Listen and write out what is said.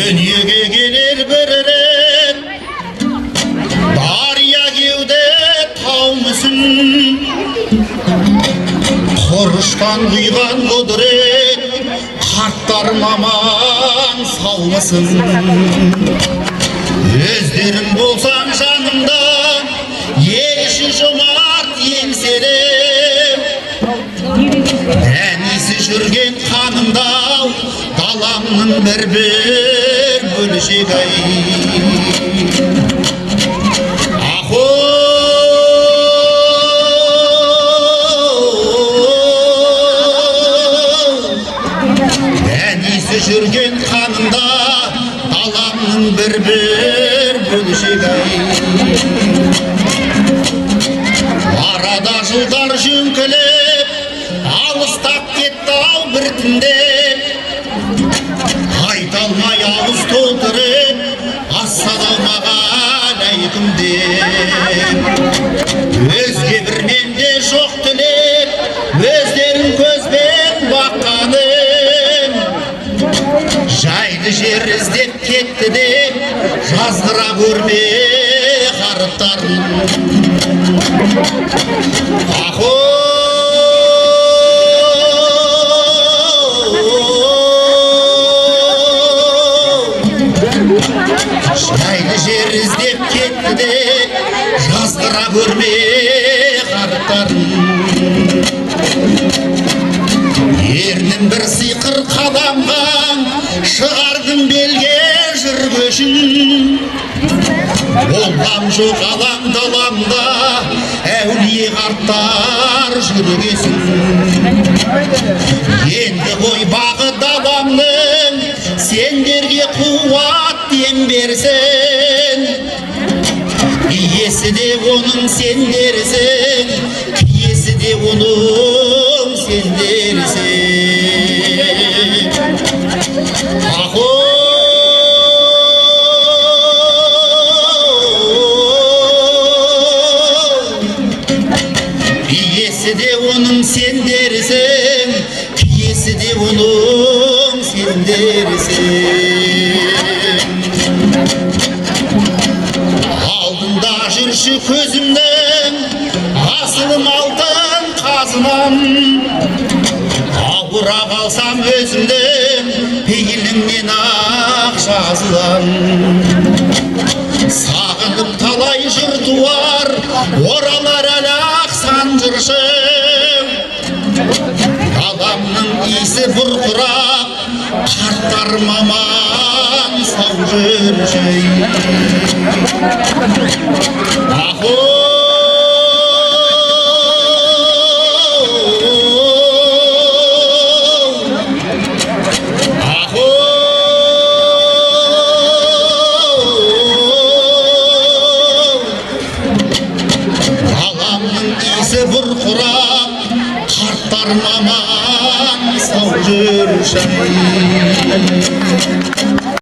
Dünyaya gelir bir ret, darya kevde tau musun? Koruştan duygan kudret, kartlarım aman sağ mısın? Özlerim bolsan canımda, yerişi jomart еңселеп. Дәнесі жүрген қанымда, даламның бір-бір бөлшегі ай. Дәнесі жүрген қанымда, даламның бір-бір бөлшегі ай. Арада жылдар жөңкіліп, алыстап кетті ау біртіндеп. Айта алмай ауыз толтырып, ассалаумағалейкум деп. Өзге бір менде жоқ тілеп, өздерін көзбен баққаным. Жайлы жер іздеп кетті деп, жазғыра көрме қарыптарын. Жайлы жер іздеп кетті де, жазғыра көрме қарттарын. Ернін бір сиқыр қадамған, шығардың белге жүргешін. Болғам жоқ алам даламда, әулие қарттар жүргесін. Енді ғой бағы даламның, сендерге қуат дем берсін. Иесі де оның сендерсің, киесі де оның сендерсің. Иесі де оның сендерсің, киесі де оның сендерсің. Алдында жүрші көзімнің, асылым алтын қазынам. Ауыра қалсам өзімдің, пейіліңнен ақ жазылам. Сағынып талай жыр туар, оралар әлі ақ сан жыршым. Даламның иісі бұрқырап, қарттарым аман сау жүрші. Бұрқырап, қарттарым аман сау жүрші.